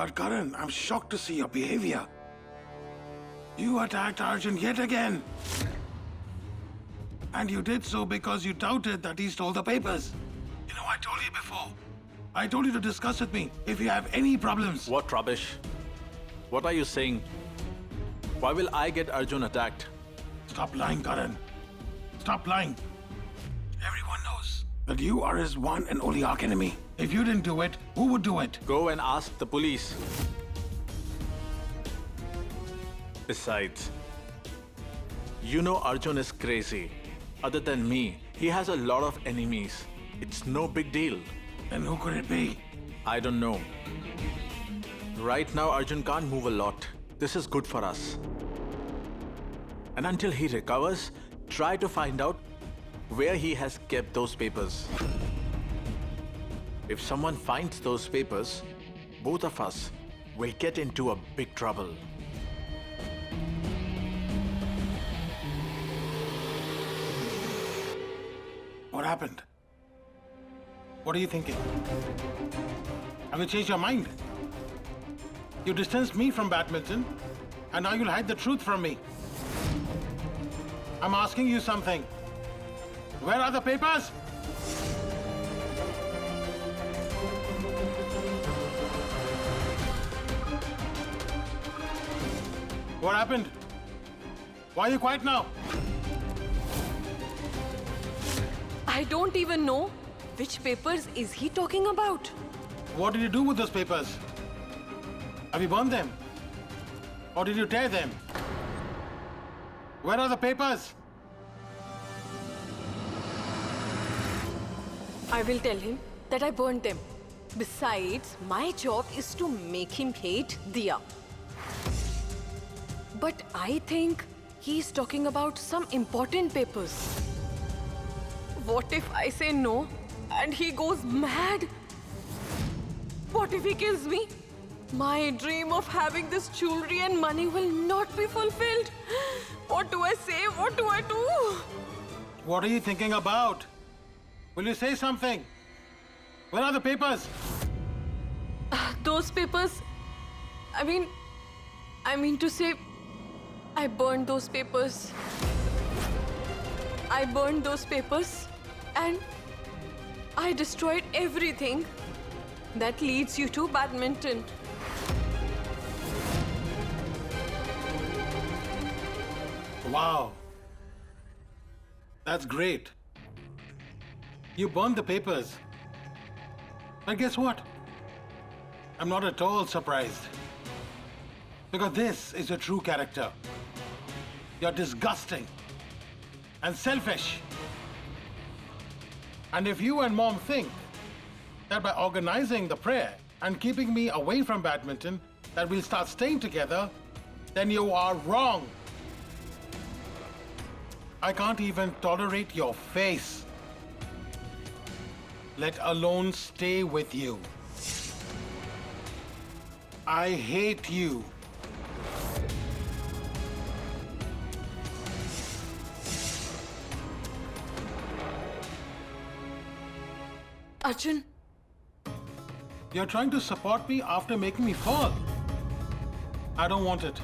But Karan, I'm shocked to see your behavior. You attacked Arjun yet again. And you did so because you doubted that he stole the papers. You know, I told you before. I told you to discuss with me if you have any problems. What rubbish? What are you saying? Why will I get Arjun attacked? Stop lying, Karan. Stop lying. Everyone knows that you are his one and only arch enemy. If you didn't do it, who would do it? Go and ask the police. Besides, you know Arjun is crazy. Other than me, he has a lot of enemies. It's no big deal. Then who could it be? I don't know. Right now, Arjun can't move a lot. This is good for us. And until he recovers, try to find out where he has kept those papers. If someone finds those papers, both of us will get into a big trouble. What happened? What are you thinking? Have you changed your mind? You distanced me from badminton, and now you'll hide the truth from me. I'm asking you something. Where are the papers? What happened? Why are you quiet now? I don't even know which papers is he talking about. What did you do with those papers? Have you burned them? Or did you tear them? Where are the papers? I will tell him that I burned them. Besides, my job is to make him hate Diya. But I think he's talking about some important papers. What if I say no and he goes mad? What if he kills me? My dream of having this jewelry and money will not be fulfilled. What do I say? What do I do? What are you thinking about? Will you say something? Where are the papers? Those papers, I mean to say, I burned those papers. I burned those papers and I destroyed everything that leads you to badminton. Wow. That's great. You burned the papers. But guess what? I'm not at all surprised. Because this is your true character. You're disgusting and selfish. And if you and Mom think that by organizing the prayer and keeping me away from badminton that we'll start staying together, then you are wrong. I can't even tolerate your face, let alone stay with you. I hate you. Arjun, You're trying to support me after making me fall. I don't want it.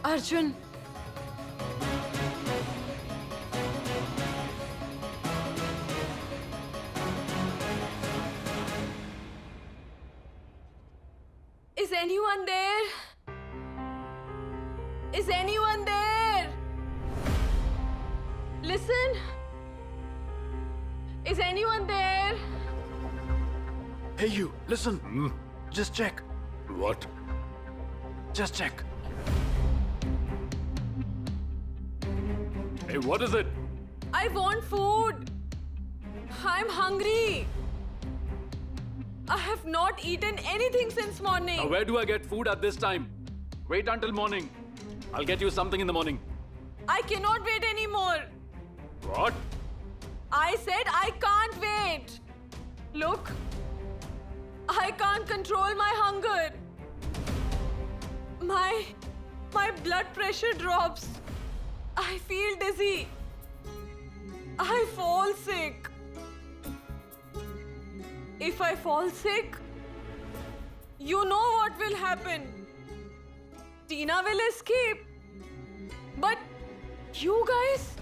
Arjun. Is anyone there? Is anyone there? Listen. Is anyone there? Hey you, listen. Just check. What? Just check. Hey, what is it? I want food. I'm hungry. I have not eaten anything since morning. Now, where do I get food at this time? Wait until morning. I'll get you something in the morning. I cannot wait anymore. What? I said I can't wait. Look, I can't control my hunger. My blood pressure drops. I feel dizzy. I fall sick. if I fall sick, you know what will happen. Tina will escape. But you guys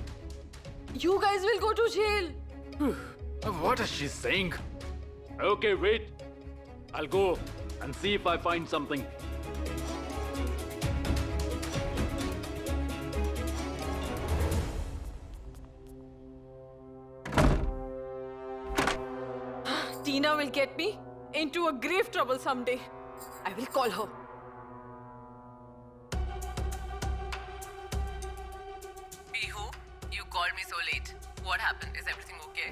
will go to jail. What is she saying? Okay, wait. I'll go and see if I find something. Tina will get me into a grave trouble someday. I will call her. Bihu, you called me so late. What happened? Is everything okay?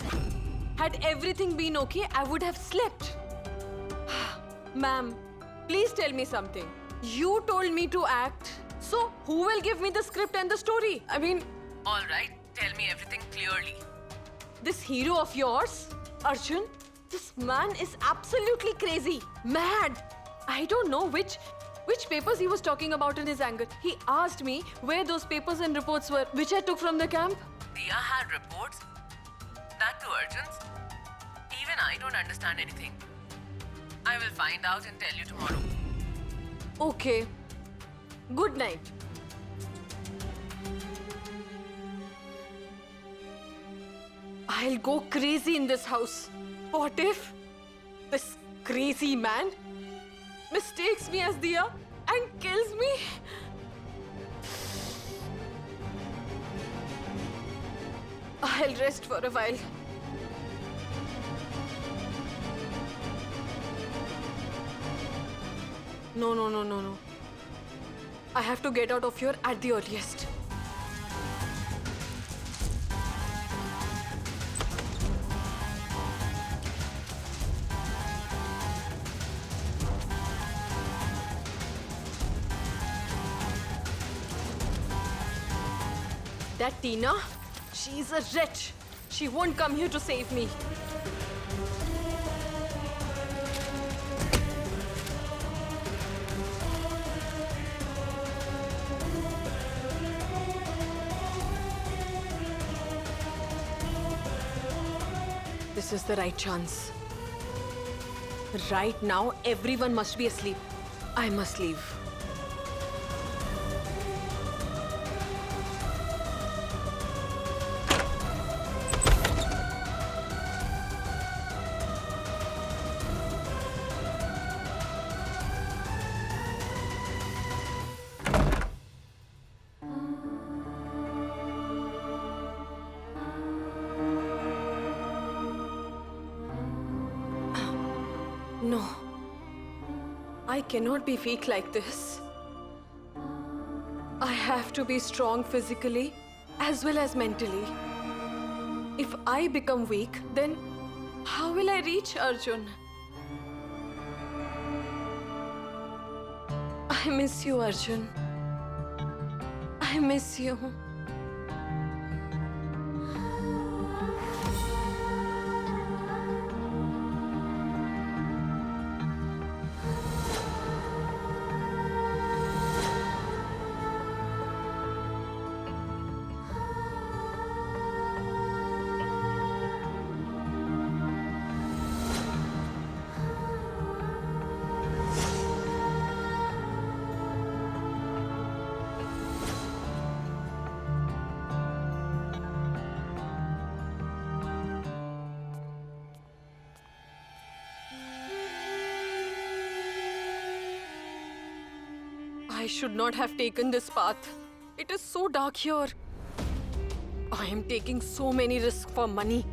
Had everything been okay, I would have slept. Ma'am, please tell me something. You told me to act. So, who will give me the script and the story? I mean, All right, tell me everything clearly. this hero of yours, Arjun, this man is absolutely crazy. Mad. I don't know which papers he was talking about in his anger. He asked me where those papers and reports were, which I took from the camp. Dia had reports. That to Arjun's. Even I don't understand anything. I will find out and tell you tomorrow. Okay. Good night. I'll go crazy in this house. What if this crazy man mistakes me as Dia and kills me? I'll rest for a while. No. I have to get out of here at the earliest. That Tina, she's a wretch. She won't come here to save me. This is the right chance. Right now, everyone must be asleep. I must leave. No. I cannot be weak like this. I have to be strong physically as well as mentally. If I become weak, then how will I reach Arjun? I miss you, Arjun. I miss you. I should not have taken this path. It is so dark here. I am taking so many risks for money.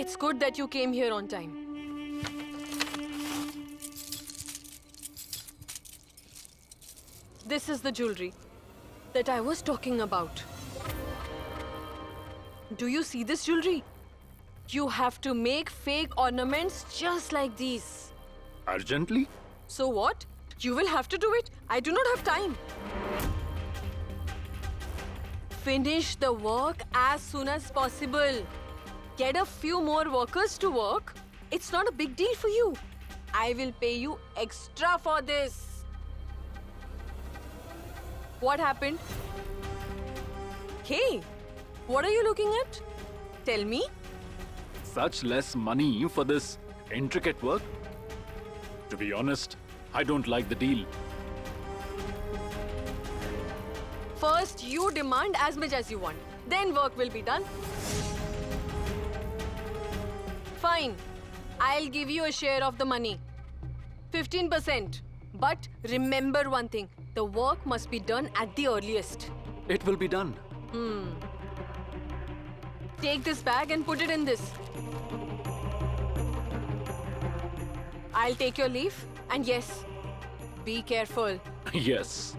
It's good that you came here on time. This is the jewelry that I was talking about. Do you see this jewelry? You have to make fake ornaments just like these. Urgently? So what? You will have to do it. I do not have time. Finish the work as soon as possible. Get a few more workers to work. It's not a big deal for you. I will pay you extra for this. What happened? Hey, what are you looking at? Tell me. Such less money for this intricate work? To be honest, I don't like the deal. First, you demand as much as you want. Then work will be done. Fine. I'll give you a share of the money. 15%. But remember one thing. The work must be done at the earliest. It will be done. Take this bag and put it in this. I'll take your leave. And yes, be careful. Yes.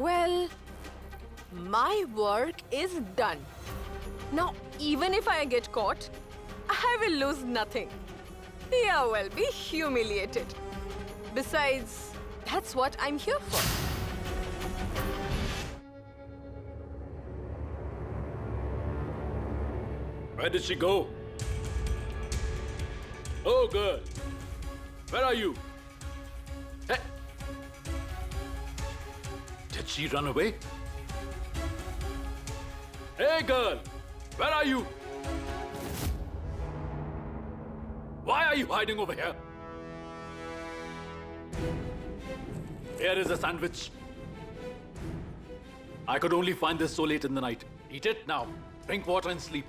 Well, my work is done. Now, even if I get caught, I will lose nothing. Yeah, well, be humiliated. Besides, that's what I'm here for. Where did she go? Oh, girl. Where are you? Hey. Did she run away? Hey, girl. Where are you? Why are you hiding over here? Here is a sandwich. I could only find this so late in the night. Eat it now. Drink water and sleep.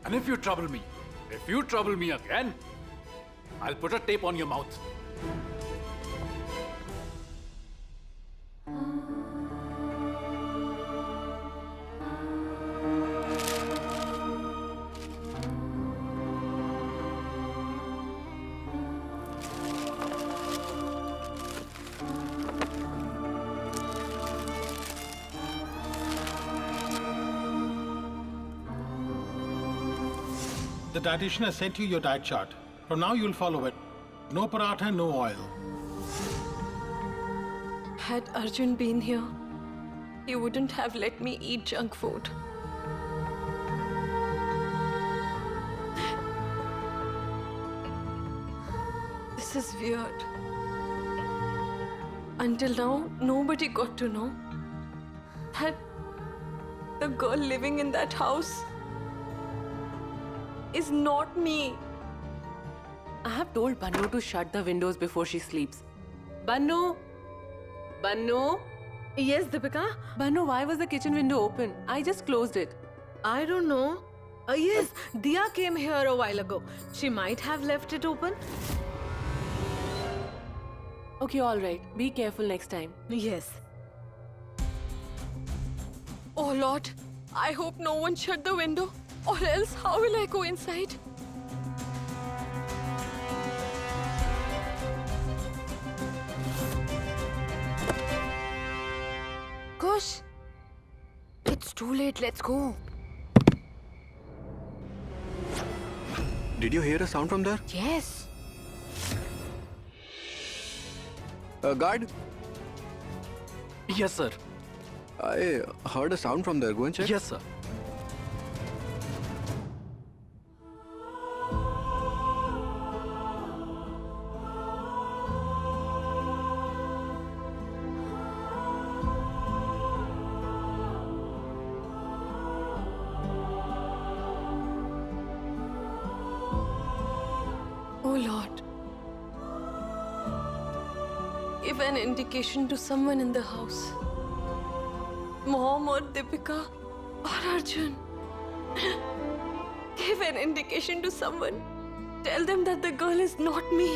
And if you trouble me again, I'll put a tape on your mouth. The dietitian has sent you your diet chart. From now you'll follow it. No paratha, no oil. Had Arjun been here, he wouldn't have let me eat junk food. This is weird. Until now, nobody got to know that the girl living in that house is not me. I have told Bannu to shut the windows before she sleeps. Bannu? Bannu? Yes, Deepika? Bannu, why was the kitchen window open? I just closed it. I don't know. Yes, Dia came here a while ago. She might have left it open. Okay, alright. Be careful next time. Yes. Oh Lord, I hope no one shut the window. Or else, how will I go inside? Kush, it's too late. Let's go. Did you hear a sound from there? Yes. Guard, Yes, sir. I heard a sound from there. Go and check. Yes, sir. Oh Lord. Give an indication to someone in the house. Mom or Deepika or Arjun. Give an indication to someone. Tell them that the girl is not me.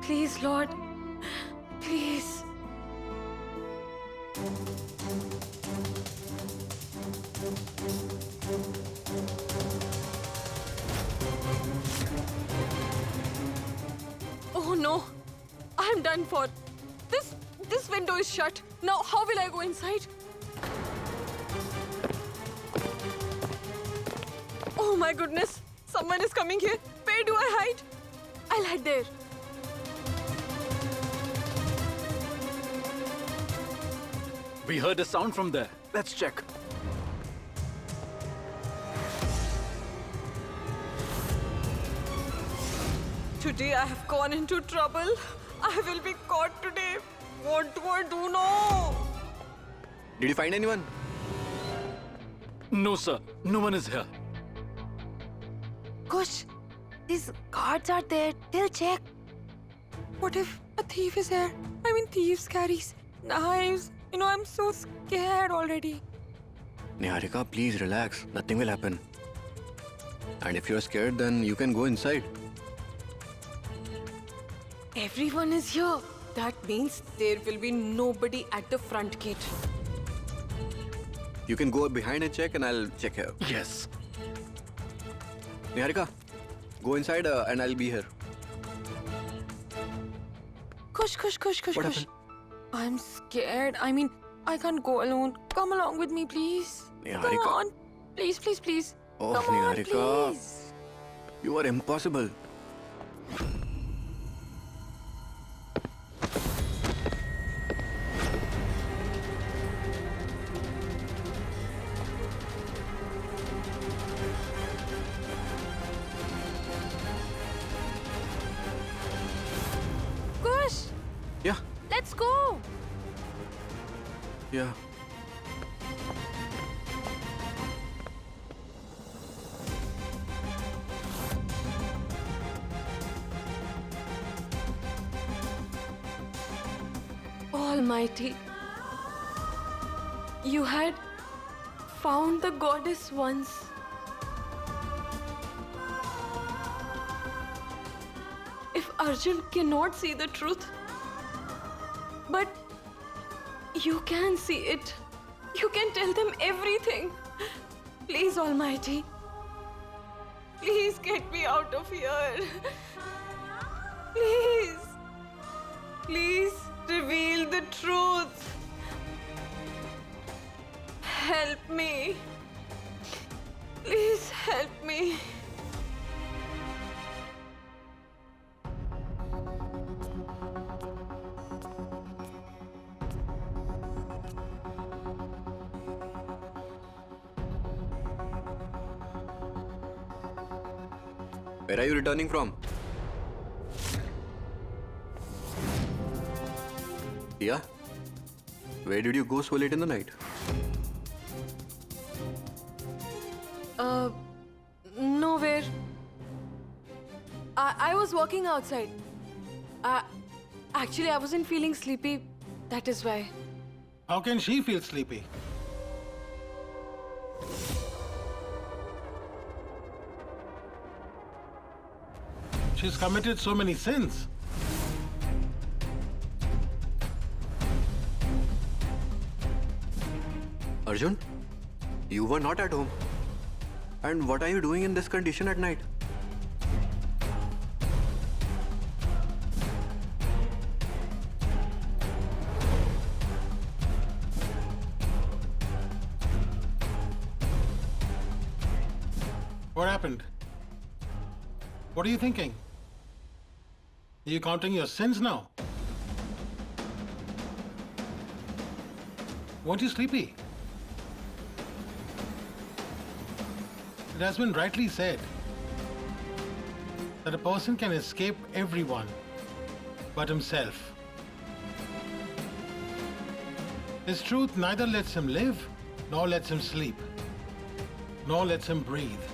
Please, Lord. Please. Oh no. I'm done for. This window is shut. Now how will I go inside? Oh my goodness. Someone is coming here. Where do I hide? I'll hide there. We heard a sound from there. Let's check. Today I have gone into trouble. I will be caught today. What do I do now? Did you find anyone? No, sir. No one is here. Kush, these guards are there. They'll check. What if a thief is here? I mean, thieves carries knives. You know, I'm so scared already. Niharika, please relax. Nothing will happen. And if you're scared, then you can go inside. Everyone is here. That means there will be nobody at the front gate. You can go behind and check, and I'll check here. Yes. Niharika, go inside and I'll be here. Kush. What happened? I'm scared. I mean, I can't go alone. Come along with me, please. Niharika. Come on. Please. Oh, Come on, Niharika. please. You are impossible. Kush, Yeah, let's go. yeah. Almighty, you had found the goddess once. If Arjun cannot see the truth, but you can see it. You can tell them everything. Please, Almighty, please get me out of here. Please reveal the truth. Help me. Please help me. Where are you returning from? Yeah? Where did you go so late in the night? Nowhere. I was walking outside. Actually, I wasn't feeling sleepy. That is why. How can she feel sleepy? She's committed so many sins. Arjun, you were not at home. And what are you doing in this condition at night? What happened? What are you thinking? Are you counting your sins now? Weren't you sleepy? It has been rightly said that a person can escape everyone but himself. His truth neither lets him live, nor lets him sleep, nor lets him breathe.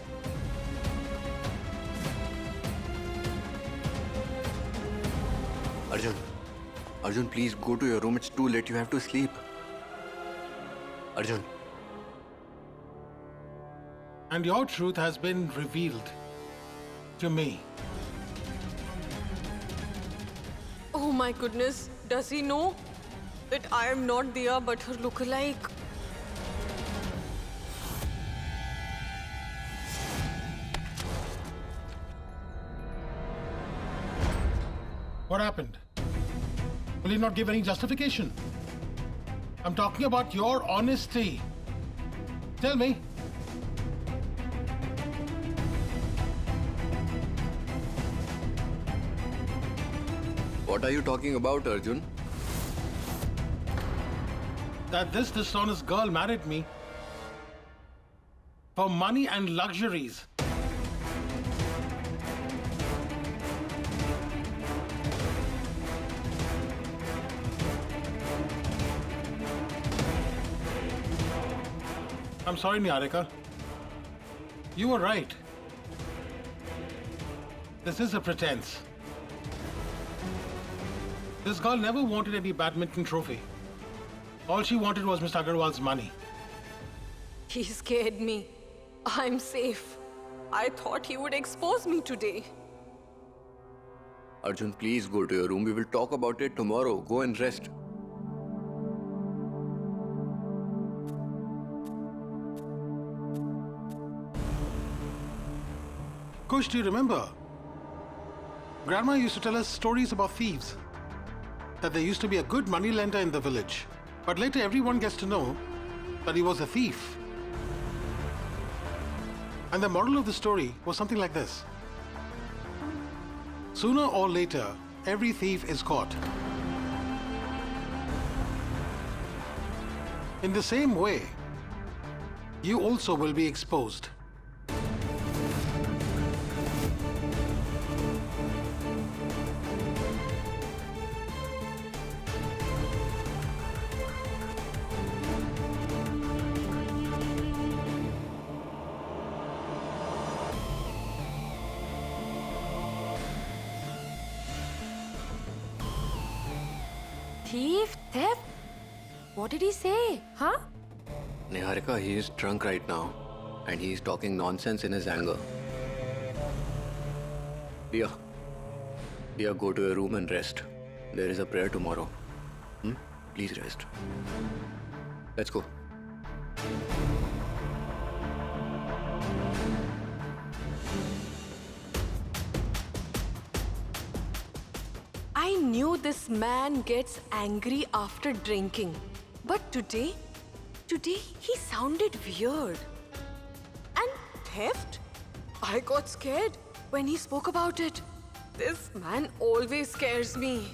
Arjun, please go to your room. It's too late. You have to sleep. Arjun. And your truth has been revealed to me. Oh my goodness, does he know that I am not Dia but her lookalike? What happened? Will you not give any justification? I'm talking about your honesty. Tell me. What are you talking about, Arjun? That this dishonest girl married me for money and luxuries. I'm sorry, Niharika. You were right. This is a pretense. This girl never wanted any badminton trophy. All she wanted was Mr. Agarwal's money. He scared me. I'm safe. I thought he would expose me today. Arjun, please go to your room. We will talk about it tomorrow. Go and rest. Kush, do you remember? Grandma used to tell us stories about thieves. That there used to be a good moneylender in the village. But later everyone gets to know that he was a thief. And the moral of the story was something like this. Sooner or later, every thief is caught. In the same way, you also will be exposed. Thief? Theft? What did he say? Huh? Niharika, he is drunk right now. And he is talking nonsense in his anger. Dia, go to your room and rest. There is a prayer tomorrow. Please rest. Let's go. I knew this man gets angry after drinking. But today he sounded weird. And theft? I got scared when he spoke about it. This man always scares me.